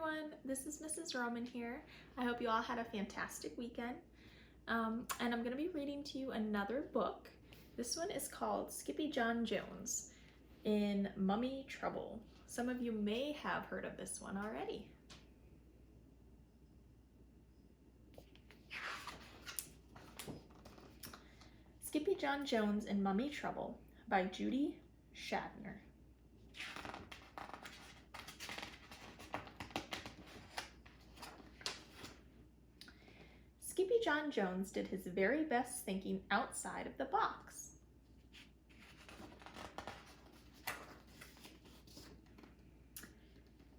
everyone, this is Mrs. Roman here. I hope you all had a fantastic weekend. And I'm going to be reading to you another book. This one is called Skippy Jon Jones in Mummy Trouble. Some of you may have heard of this one already. Skippy Jon Jones in Mummy Trouble by Judy, Schachner. Skippy Jon Jones did his very best thinking outside of the box.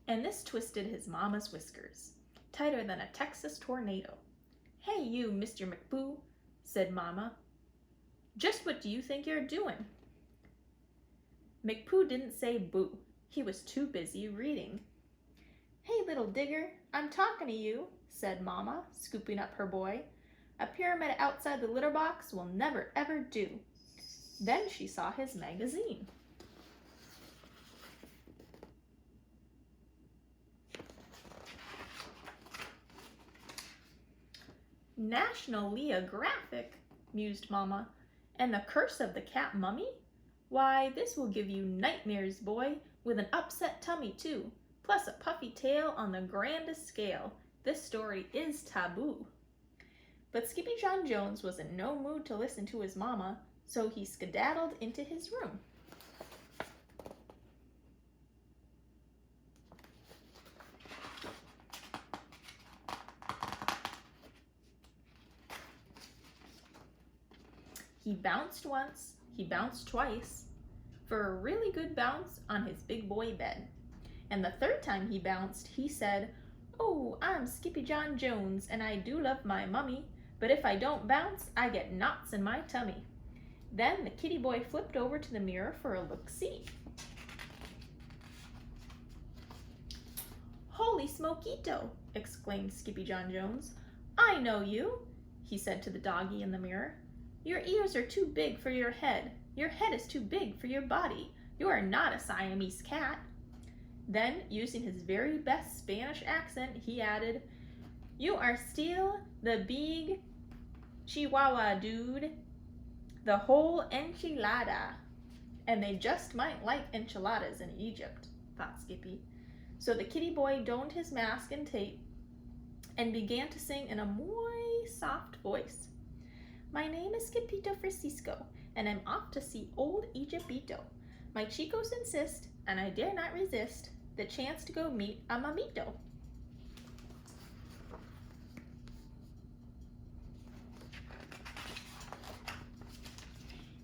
And this twisted his mama's whiskers, tighter than a Texas tornado. "Hey you, Mr. McBoo," said Mama. "Just what do you think you're doing?" McPoo didn't say boo. He was too busy reading. "Hey, little digger, I'm talking to you," said Mama, scooping up her boy. "A pyramid outside the litter box will never ever do." Then she saw his magazine. "National Geographic," mused Mama. "And the curse of the cat mummy? Why, this will give you nightmares, boy, with an upset tummy too, plus a puffy tail on the grandest scale. This story is taboo." But Skippy Jon Jones was in no mood to listen to his mama, so he skedaddled into his room. He bounced once, he bounced twice, for a really good bounce on his big boy bed. And the third time he bounced, he said, "Oh, I'm Skippy Jon Jones, and I do love my mummy, but if I don't bounce, I get knots in my tummy." Then the kitty boy flipped over to the mirror for a look-see. "Holy smokeito!" exclaimed Skippy Jon Jones. "I know you," he said to the doggy in the mirror. "Your ears are too big for your head. Your head is too big for your body. You are not a Siamese cat." Then, using his very best Spanish accent, he added, "You are still the big Chihuahua dude, the whole enchilada." And they just might like enchiladas in Egypt, thought Skippy. So the kitty boy donned his mask and tape and began to sing in a muy soft voice. "My name is Skipito Francisco, and I'm off to see old Egyptito. My chicos insist, and I dare not resist, the chance to go meet a mamito."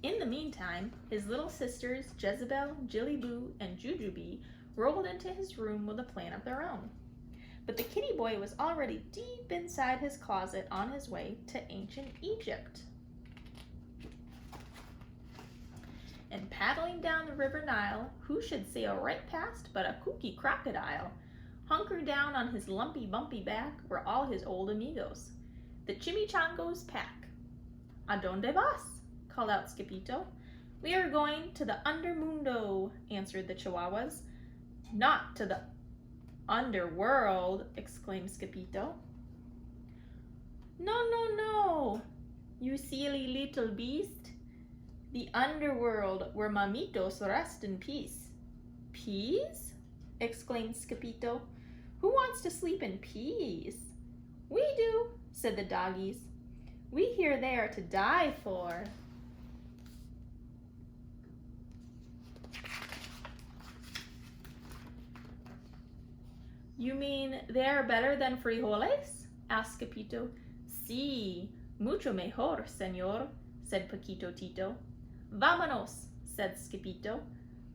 In the meantime, his little sisters, Jezebel, Jillyboo, and Jujubee, rolled into his room with a plan of their own. But the kitty boy was already deep inside his closet on his way to ancient Egypt. And paddling down the river Nile, who should sail right past but a kooky crocodile? Hunkered down on his lumpy bumpy back were all his old amigos, the chimichango's pack. "A donde vas?" called out Skippito. "We are going to the undermundo," answered the Chihuahuas. "Not to the underworld," exclaimed Skippito. "No, no, no, you silly little beast. The underworld where mamitos rest in peace." "Peas?" exclaimed Skippito. "Who wants to sleep in peas?" "We do," said the doggies. "We hear they are to die for." "You mean they are better than frijoles?" asked Skippito. "Sí, mucho mejor, señor," said Paquito Tito. "Vámonos," said Skippito.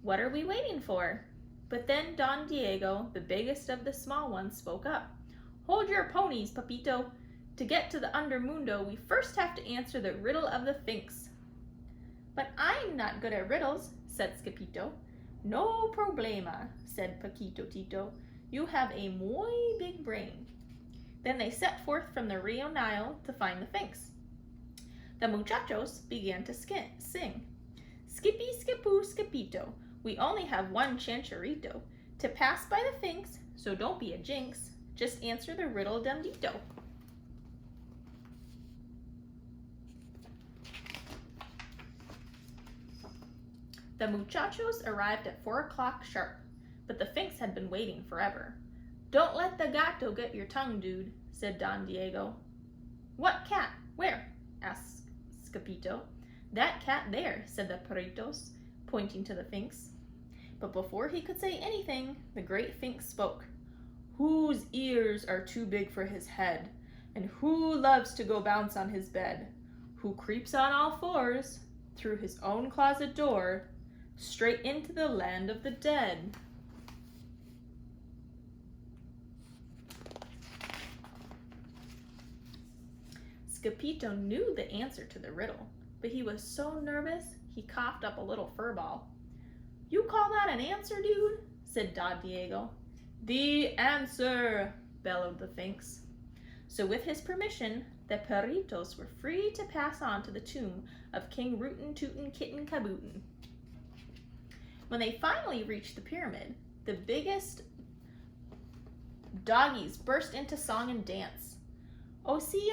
"What are we waiting for?" But then Don Diego, the biggest of the small ones, spoke up. "Hold your ponies, Papito. To get to the undermundo, we first have to answer the riddle of the Sphinx." "But I'm not good at riddles," said Skippito. "No problema," said Paquito Tito. "You have a muy big brain." Then they set forth from the Rio Nile to find the Sphinx. The muchachos began to sing. "Skippy, skipoo, skipito, we only have one chancherito. To pass by the Finks, so don't be a jinx. Just answer the riddle dum-dito. The muchachos arrived at 4 o'clock sharp, but the Finks had been waiting forever. Don't let the gato get your tongue, dude, said Don Diego. What cat? Where? Asked Scapito. That cat there, said the perritos, pointing to the Finks. But before he could say anything, the great Finks spoke. Whose ears are too big for his head? And who loves to go bounce on his bed? Who creeps on all fours through his own closet door, straight into the land of the dead? Scapito knew the answer to the riddle, but he was so nervous he coughed up a little furball. You call that an answer, dude? Said Don Diego. The answer, bellowed the Finks. So with his permission, the perritos were free to pass on to the tomb of King Rootin' Tootin' Kitten Kabootin. When they finally reached the pyramid, the biggest doggies burst into song and dance. Osee,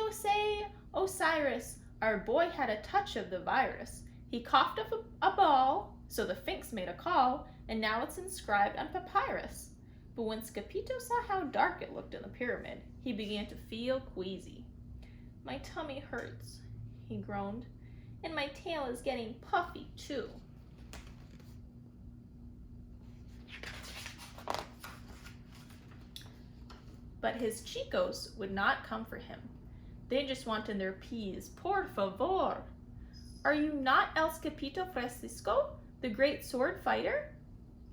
Osiris, our boy had a touch of the virus. He coughed up a ball, so the Finks made a call, and now it's inscribed on papyrus. But when Scapito saw how dark it looked in the pyramid, he began to feel queasy. My tummy hurts, he groaned, and my tail is getting puffy too. But his chicos would not come for him. They just wanted their peas. Por favor. Are you not El Scapito Francisco, the great sword fighter?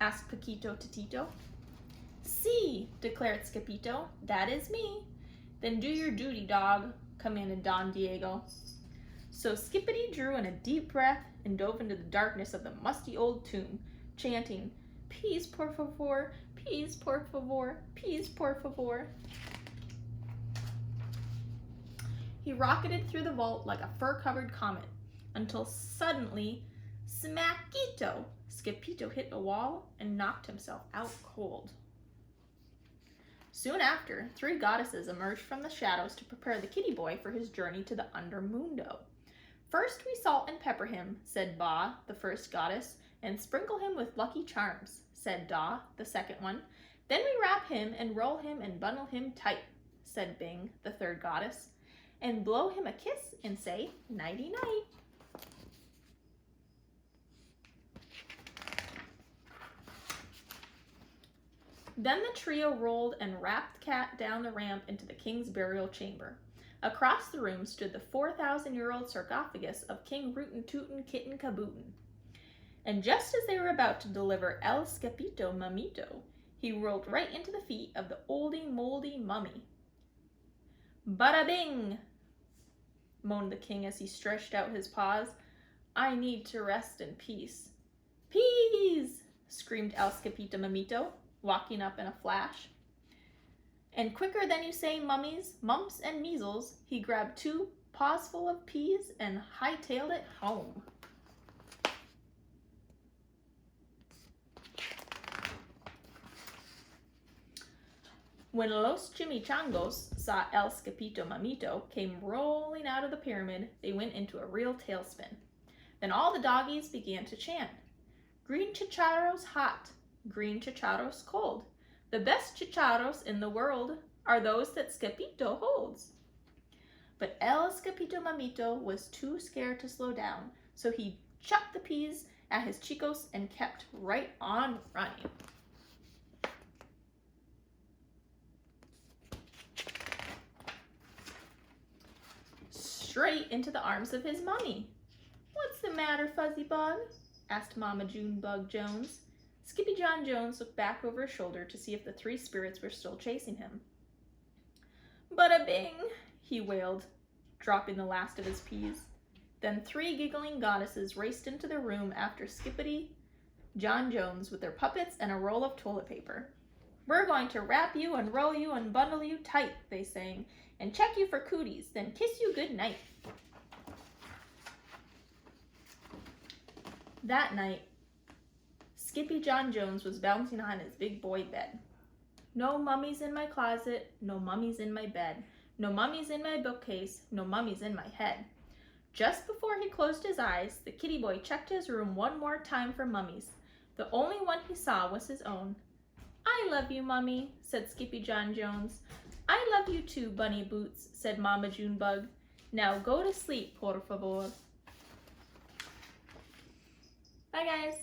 Asked Paquito to Tito. Si, declared Scapito. That is me. Then do your duty, dog, commanded Don Diego. So Skippity drew in a deep breath and dove into the darkness of the musty old tomb, chanting, Peas por favor, peas por favor, peas por favor. He rocketed through the vault like a fur-covered comet, until suddenly, smackito, Scapito hit a wall and knocked himself out cold. Soon after, 3 goddesses emerged from the shadows to prepare the kitty boy for his journey to the Undermundo. First we salt and pepper him, said Ba, the first goddess, and sprinkle him with lucky charms, said Da, the second one. Then we wrap him and roll him and bundle him tight, said Bing, the third goddess, and blow him a kiss and say, nighty-night. Then the trio rolled and wrapped Cat down the ramp into the king's burial chamber. Across the room stood the 4,000-year-old sarcophagus of King Rootin' Tootin' Kitten Kabootin. And just as they were about to deliver El Scapito Mamito, he rolled right into the feet of the oldie-moldy mummy. Bada bing! Moaned the king as he stretched out his paws. I need to rest in peace. Peas! Screamed El Scapito Mamito, walking up in a flash. And quicker than you say mummies, mumps, and measles, he grabbed 2 paws full of peas and hightailed it home. When Los Chimichangos saw El Scapito Mamito came rolling out of the pyramid, they went into a real tailspin. Then all the doggies began to chant, Green chicharros hot, green chicharros cold. The best chicharros in the world are those that Scapito holds. But El Scapito Mamito was too scared to slow down, so he chucked the peas at his chicos and kept right on running. Straight into the arms of his mummy. What's the matter, Fuzzy Bug? Asked Mama June Bug Jones. Skippy Jon Jones looked back over his shoulder to see if the 3 spirits were still chasing him. Bada bing, he wailed, dropping the last of his peas. Then 3 giggling goddesses raced into the room after Skippy Jon Jones with their puppets and a roll of toilet paper. We're going to wrap you and roll you and bundle you tight, they sang, and check you for cooties, then kiss you good night. That night, Skippy Jon Jones was bouncing on his big boy bed. No mummies in my closet, no mummies in my bed, no mummies in my bookcase, no mummies in my head. Just before he closed his eyes, the kitty boy checked his room one more time for mummies. The only one he saw was his own. I love you, Mummy, said Skippy Jon Jones. I love you too, Bunny Boots, said Mama Junebug. Now go to sleep, por favor. Bye, guys.